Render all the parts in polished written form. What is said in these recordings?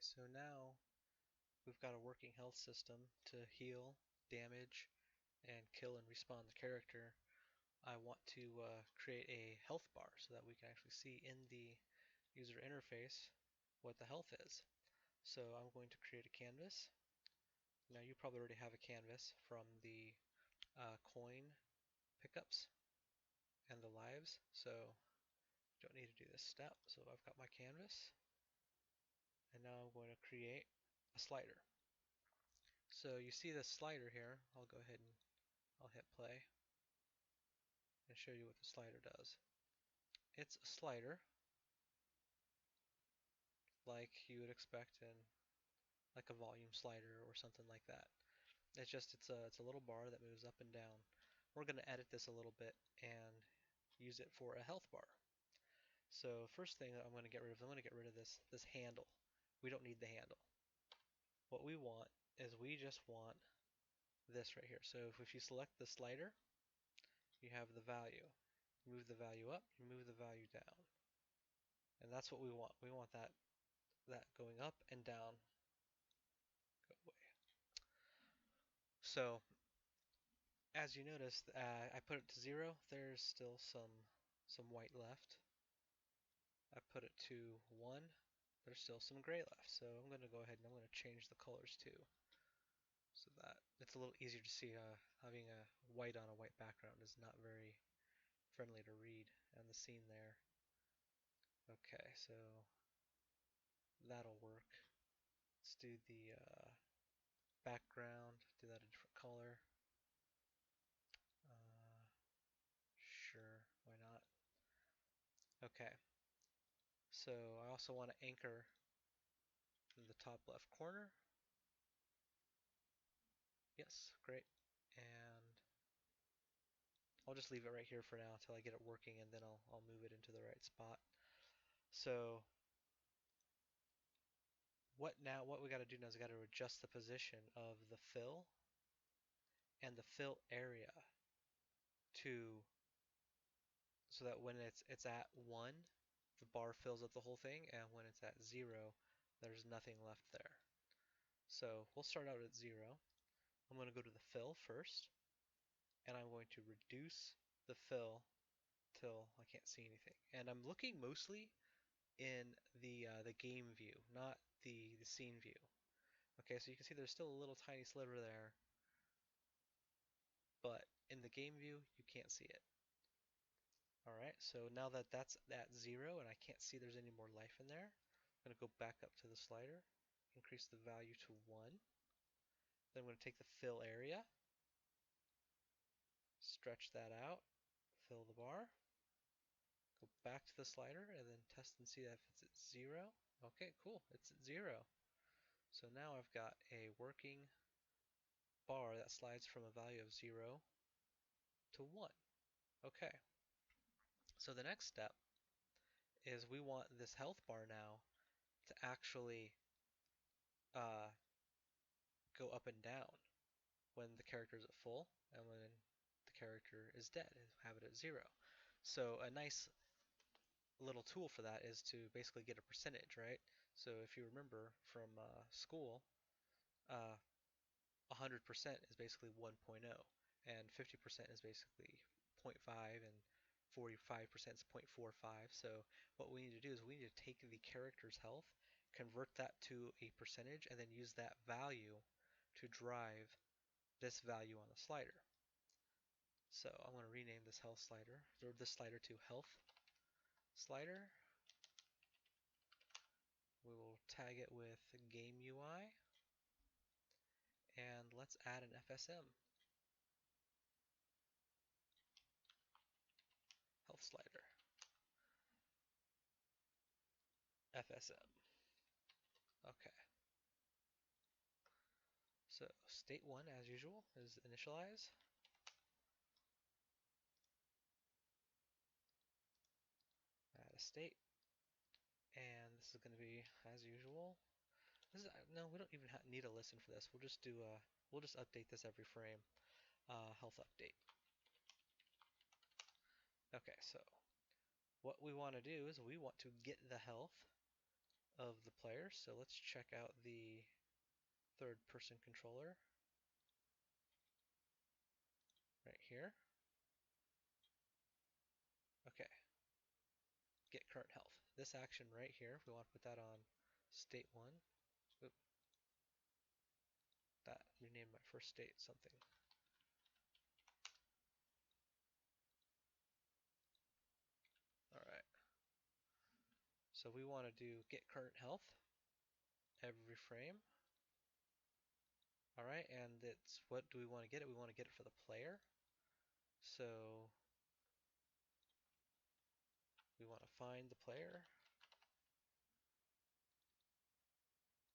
So now we've got a working health system to heal, damage, and kill and respawn the character. I want to create a health bar so that we can actually see in the user interface what the health is. So I'm going to create a canvas. Now you probably already have a canvas from the coin pickups and the lives, so you don't need to do this step. So I've got my canvas, and now I'm going to create a slider. So you see this slider here. I'll go ahead and I'll hit play and show you what the slider does. It's a slider like you would expect in like a volume slider or something like that. It's a little bar that moves up and down. We're going to edit this a little bit and use it for a health bar. So first thing I'm going to get rid of, I'm going to get rid of this handle. We don't need the handle. What we want is we just want this right here. So if you select the slider, you have the value. You move the value up, you move the value down. And that's what we want. We want that going up and down. Go away. So as you notice, I put it to 0. There's still some white left. I put it to 1. There's still some gray left. So I'm going to go ahead and I'm going to change the colors too, so that it's a little easier to see. Having a white on a white background is not very friendly to read, and the scene there. Okay, so that'll work. Let's do the background, do that a different color. Sure, why not? Okay, so I also want to anchor in the top left corner. Yes, great. And I'll just leave it right here for now until I get it working, and then I'll move it into the right spot. So what we got to do now is we got to adjust the position of the fill and the fill area to so that when it's at 1, the bar fills up the whole thing, and when it's at 0, there's nothing left there. So we'll start out at 0. I'm going to go to the fill first, and I'm going to reduce the fill till I can't see anything. And I'm looking mostly in the game view, not the scene view. Okay, so you can see there's still a little tiny sliver there, but in the game view you can't see it. Alright, so now that that's at 0 and I can't see there's any more life in there, I'm going to go back up to the slider, increase the value to 1. Then I'm going to take the fill area, stretch that out, fill the bar, go back to the slider, and then test and see if it's at 0. Okay, cool, it's at 0. So now I've got a working bar that slides from a value of 0 to 1. Okay, so the next step is we want this health bar now to actually uh, go up and down when the character is at full and when the character is dead, have it at 0. So a nice little tool for that is to basically get a percentage, right? So if you remember from school, 100% is basically 1.0, and 50% is basically 0.5, and 45% is 0.45. So what we need to do is we need to take the character's health, convert that to a percentage, and then use that value to drive this value on the slider. So I'm going to rename this health slider, or this slider, to health slider. We will tag it with game UI, and let's add an FSM. Health slider. FSM. Okay. So state 1, as usual, is initialize. Add a state. And this is going to be, as usual. No, we don't even need a listen for this. We'll just do we'll just update this every frame. Health update. Okay, so what we want to do is we want to get the health of the players. So let's check out the third person controller right here. Okay, get current health. This action right here, we want to put that on state 1. Oop, that renamed my first state something. Alright, so we want to do get current health every frame. Alright, and it's what do we want to get it? We want to get it for the player. So we want to find the player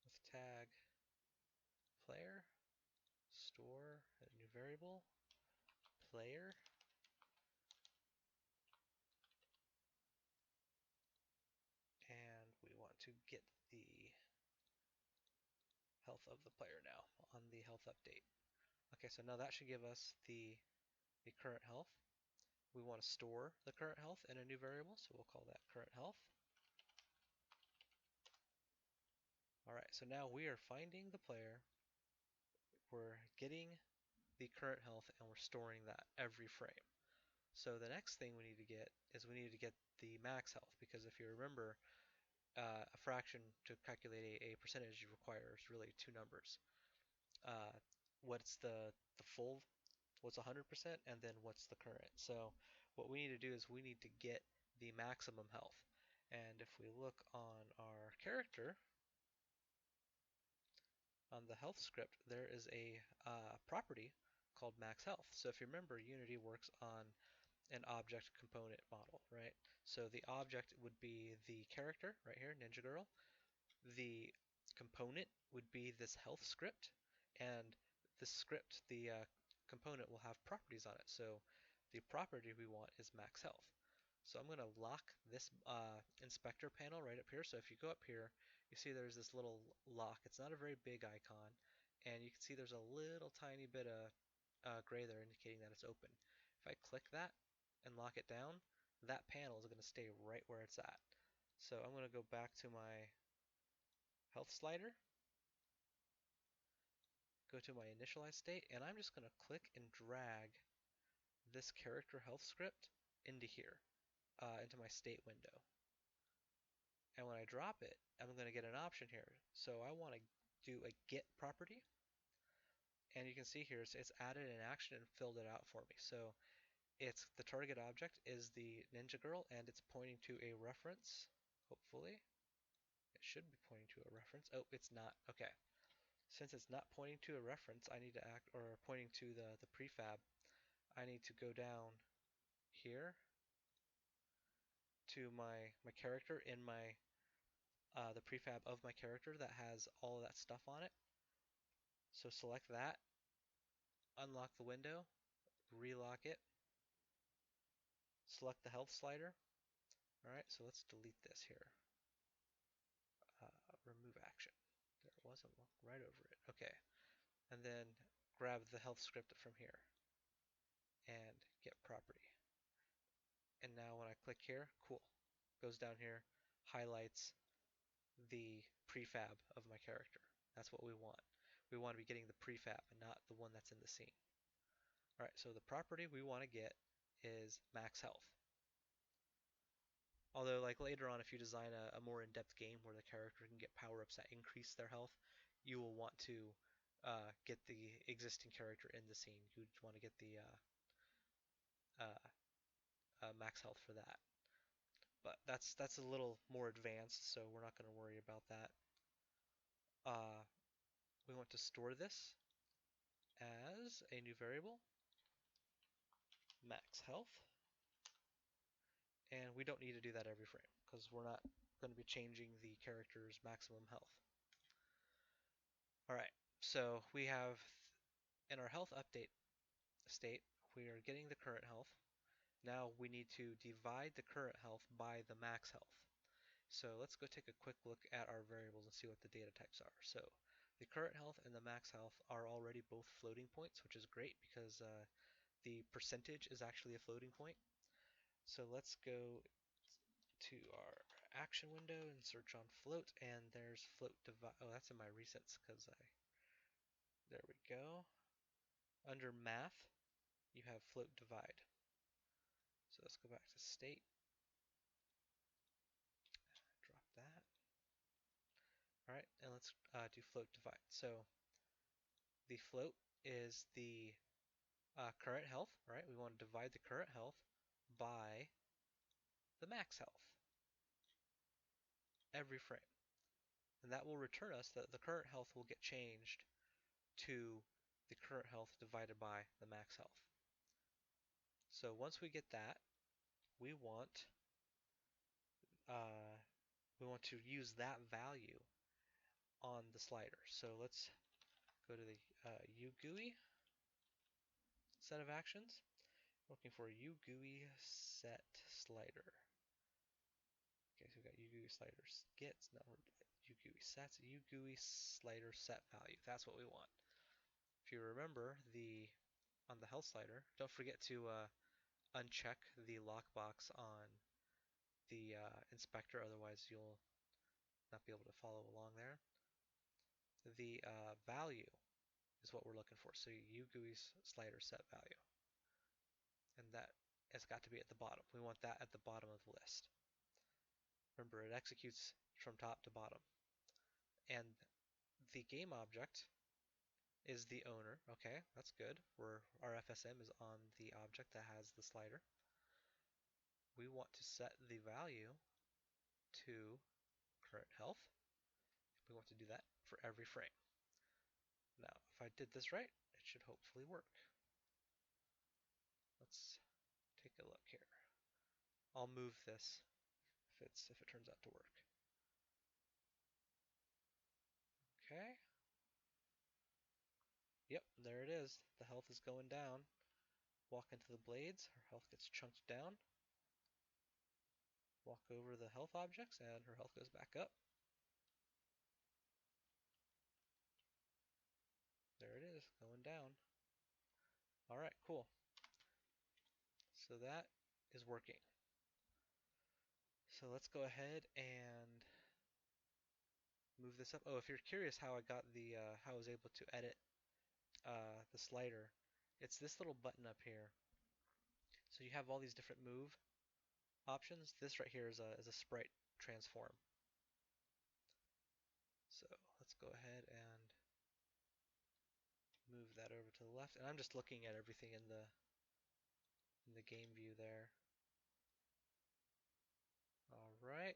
with tag player, store a new variable, player, and we want to get the health of the player now on the health update. Okay, so now that should give us the current health. We want to store the current health in a new variable, so we'll call that current health. Alright, so now we are finding the player, we're getting the current health, and we're storing that every frame. So the next thing we need to get is we need to get the max health, because if you remember, a fraction to calculate a percentage requires really two numbers. Uh, what's the full, what's 100%, and then what's the current. So what we need to do is we need to get the maximum health. And if we look on our character, on the health script, there is a property called max health. So if you remember, Unity works on an object component model, right? So the object would be the character right here, Ninja Girl. The component would be this health script, and the script, the component will have properties on it. So the property we want is max health. So I'm going to lock this inspector panel right up here. So if you go up here, you see there's this little lock. It's not a very big icon, and you can see there's a little tiny bit of gray there indicating that it's open. If I click that and lock it down, that panel is going to stay right where it's at. So I'm going to go back to my health slider, go to my initialized state, and I'm just going to click and drag this character health script into here, into my state window. And when I drop it, I'm going to get an option here. So I want to do a get property, and you can see here it's added an action and filled it out for me. So it's the target object is the Ninja Girl, and it's pointing to a reference. Hopefully, it should be pointing to a reference. Oh, it's not. Okay. Since it's not pointing to a reference, I need to act, or pointing to the prefab, I need to go down here to my character in my the prefab of my character that has all of that stuff on it. So select that, unlock the window, relock it, select the health slider. Alright, so let's delete this here. Remove action. There it was, I walked right over it. Okay, and then grab the health script from here and get property. And now when I click here, cool, goes down here, highlights the prefab of my character. That's what we want. We want to be getting the prefab and not the one that's in the scene. Alright, so the property we want to get is max health. Although, like later on, if you design a more in-depth game where the character can get power-ups that increase their health, you will want to get the existing character in the scene. You would want to get the uh, max health for that. But that's a little more advanced, so we're not going to worry about that. Uh, we want to store this as a new variable, max health, and we don't need to do that every frame because we're not going to be changing the character's maximum health. Alright, so we have in our health update state, we are getting the current health. Now we need to divide the current health by the max health. So let's go take a quick look at our variables and see what the data types are. So the current health and the max health are already both floating points, which is great because the percentage is actually a floating point. So let's go to our action window and search on float, and there's float divide. Oh, that's in my recents because there we go. Under math, you have float divide. So let's go back to state, drop that. All right, and let's do float divide. So the float is the current health, right? We want to divide the current health by the max health every frame. And that will return us that the current health will get changed to the current health divided by the max health. So once we get that, we want uh, to use that value on the slider. So let's go to the UGUI set of actions. Looking for UGUI set slider. Okay, so we've got UGUI sliders gets, no, UGUI sets, UGUI slider set value. That's what we want. If you remember on the health slider, don't forget to uncheck the lockbox on the inspector, otherwise you'll not be able to follow along there. The value is what we're looking for. So UGUI slider set value. And that has got to be at the bottom. We want that at the bottom of the list. Remember, it executes from top to bottom. And the game object is the owner. Okay, that's good. Our FSM is on the object that has the slider. We want to set the value to current health. We want to do that for every frame. Now, if I did this right, it should hopefully work. Let's take a look here. I'll move this if it turns out to work. Okay. Yep, there it is. The health is going down. Walk into the blades, her health gets chunked down. Walk over the health objects and her health goes back up. There it is, going down. Alright, cool. So that is working. So let's go ahead and move this up. Oh, if you're curious how I got how I was able to edit the slider, it's this little button up here. So you have all these different move options. This right here is a sprite transform. So let's go ahead and move that over to the left. And I'm just looking at everything in the game view there. All right.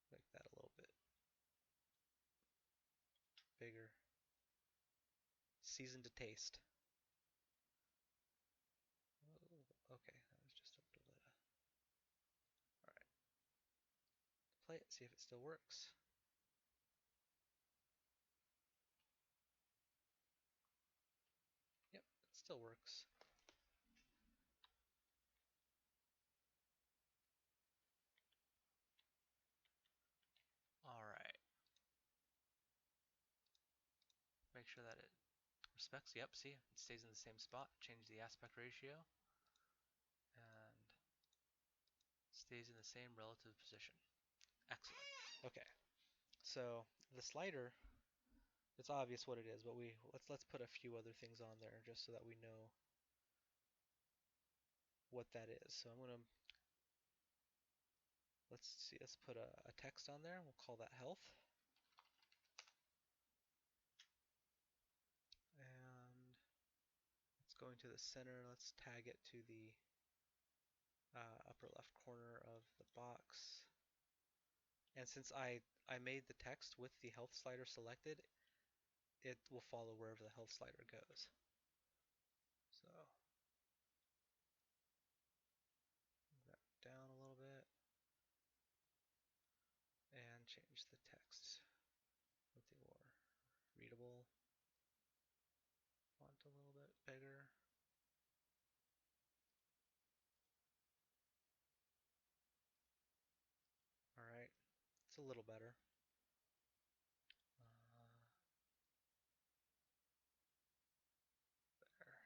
Make that a little bit bigger. Seasoned to taste. Oh, okay, that was just a little bit. All right. Play it, see if it still works. Yep, it still works. All right. Make sure that it respects. Yep, see, it stays in the same spot. Change the aspect ratio and stays in the same relative position. Excellent. Okay, so the slider, it's obvious what it is, but let's put a few other things on there just so that we know what that is. So I'm gonna let's put a text on there. We'll call that health. And it's going to the center. Let's tag it to the upper left corner of the box. And since I made the text with the health slider selected, it will follow wherever the health slider goes. So move that down a little bit and change the text. Something more readable. Font a little bit bigger. All right, it's a little better. There.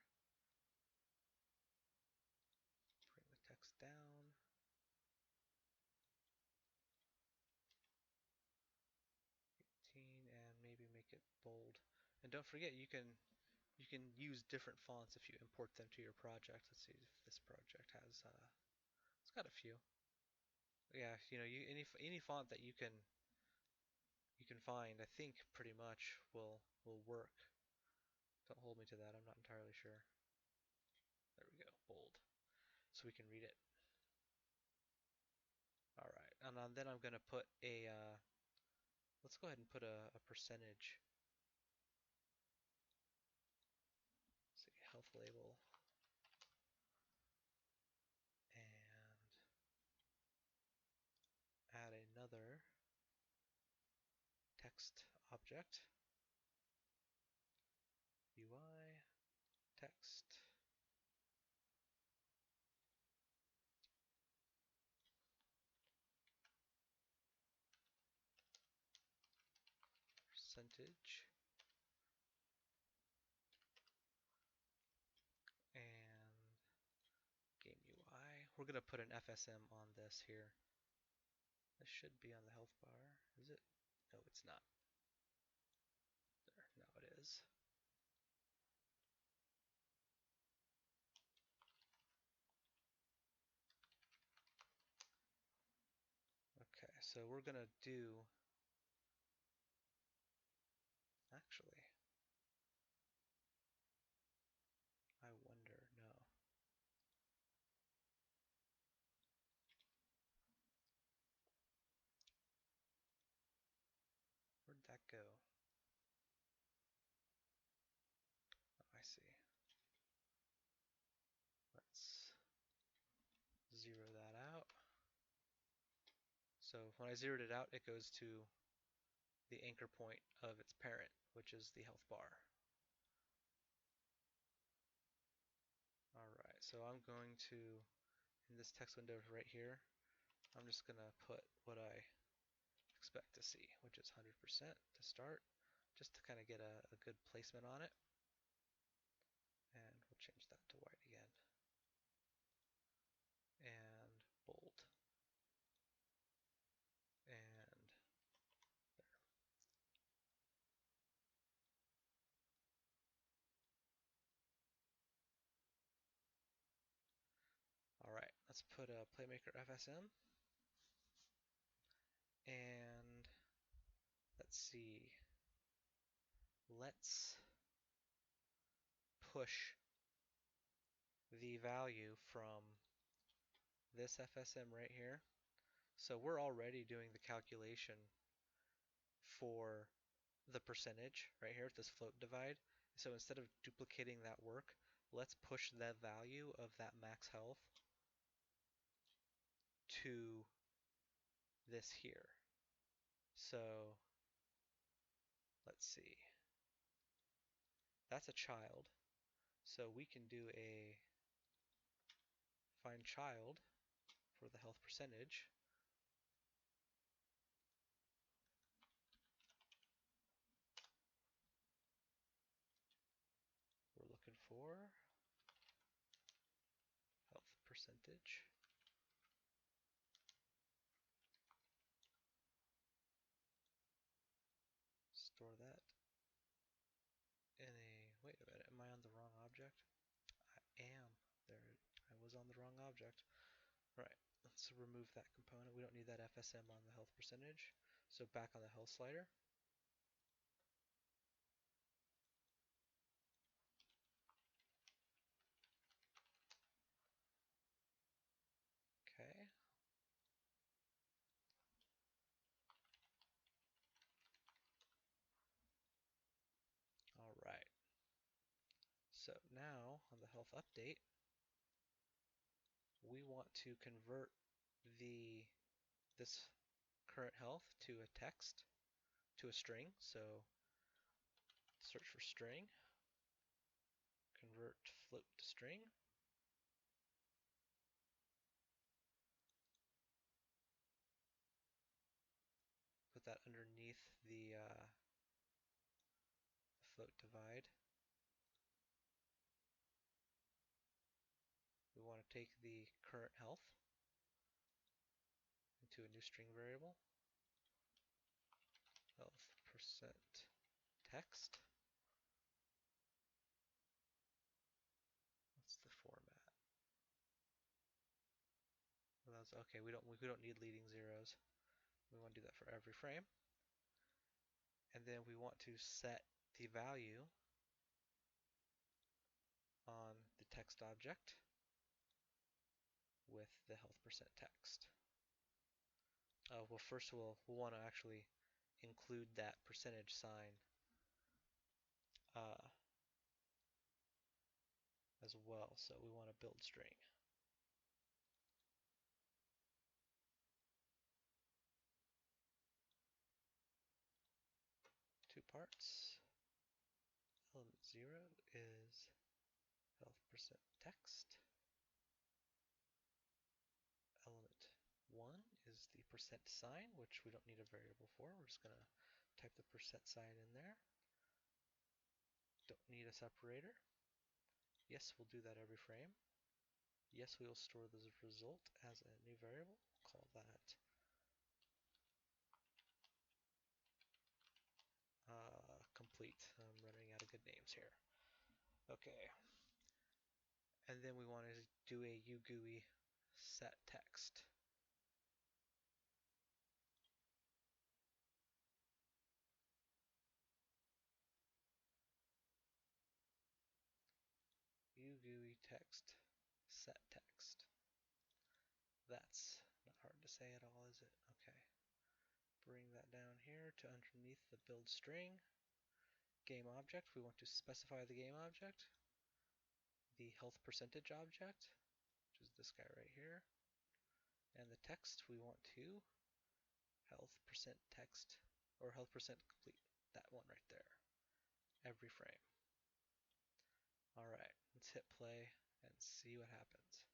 Bring the text down. make it bold. And don't forget, you can use different fonts if you import them to your project. Let's see if this project has it's got a few. Yeah, any font that you can find, I think pretty much will work. Don't hold me to that. I'm not entirely sure. There we go, bold, so we can read it. All right, and then I'm gonna put a let's go ahead and put a percentage. Let's see, health label, and add another text object, UI, text, percentage, and game UI. We're gonna put an FSM on this here. This should be on the health bar. Is it? No, it's not. There, now it is. Okay, so we're gonna do, actually, I wonder, no. Where'd that go? Oh, I see. Let's zero that out. So when I zeroed it out, it goes to the anchor point of its parent, which is the health bar. Alright, so I'm going to, in this text window right here, I'm just going to put what I expect to see, which is 100% to start, just to kind of get a good placement on it. And we'll change that to white again. And bold. And there. Alright, let's put a Playmaker FSM. And let's see. Let's push the value from this FSM right here. So we're already doing the calculation for the percentage right here, this float divide. So instead of duplicating that work, let's push that value of that max health to this here. So let's see. That's a child. So we can do a find child for the health percentage. We're looking for health percentage. Store that in a, wait a minute, am I on the wrong object? I am. There, I was on the wrong object. Right, let's remove that component. We don't need that FSM on the health percentage. So back on the health slider. Okay. All right. So now on the health update, we want to convert this current health to a text, to a string. So search for string, convert float to string. Put that underneath the float divide. We want to take the current health into a new string variable, health percent text. What's the format? Well, that's okay. We don't need leading zeros. We want to do that for every frame. And then we want to set the value on the text object with the health percent text. Well, first we'll want to actually include that percentage sign uh, as well. So we want to build string. Two parts. Element 0 is health percent text. Element 1 is the percent sign, which we don't need a variable for. We're just going to type the percent sign in there. Don't need a separator. Yes, we'll do that every frame. Yes, we will store the result as a new variable. Call that complete. I'm running out of good names here. Okay. And then we want to do a UGUI set text. UGUI text set text. That's not hard to say at all, is it? Okay. Bring that down here to underneath the build string. Game object, we want to specify the game object. The health percentage object, which is this guy right here. And the text, we want to health percent text, or health percent complete. That one right there. Every frame. Alright, let's hit play and see what happens.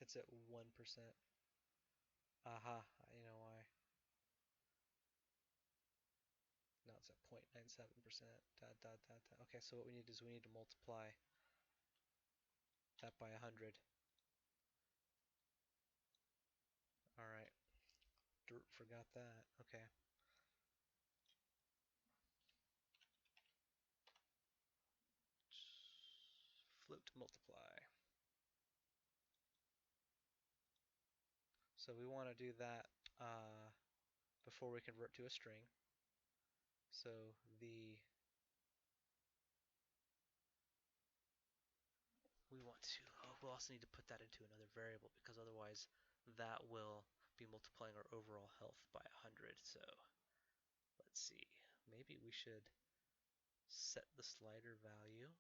It's at 1%. Aha, you know why. No, it's at 0.97%. Dot, dot, dot, dot. Okay, so what we need is we need to multiply that by 100. Alright, dirt, forgot that. Okay. Float multiply. So we want to do that before we convert to a string. So we want to, we'll also need to put that into another variable because otherwise that will be multiplying our overall health by 100. So let's see, maybe we should set the slider value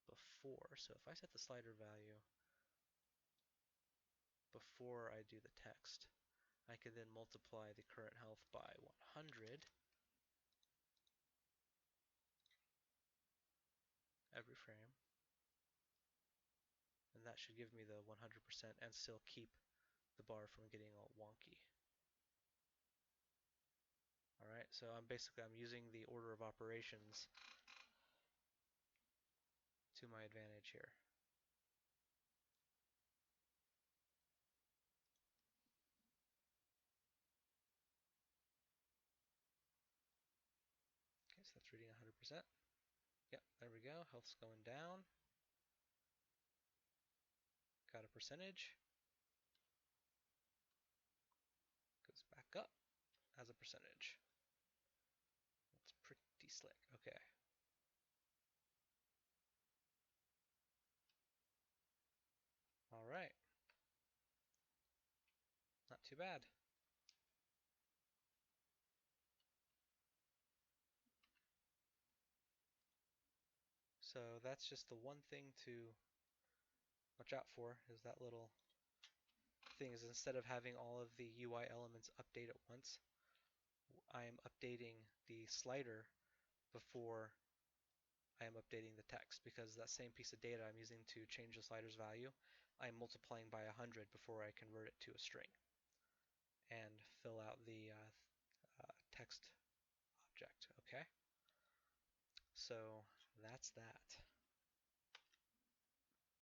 before. So if I set the slider value before I do the text, I can then multiply the current health by 100 every frame, and that should give me the 100% and still keep the bar from getting all wonky. Alright, so I'm using the order of operations to my advantage here. Okay, so that's reading 100%. Yep, there we go. Health's going down. Got a percentage. Goes back up as a percentage. That's pretty slick. Okay. Alright. Not too bad. So that's just the one thing to watch out for, is that little thing is instead of having all of the UI elements update at once, I am updating the slider before I am updating the text, because that same piece of data I'm using to change the slider's value, I'm multiplying by 100 before I convert it to a string and fill out the text object. Okay, so that's that.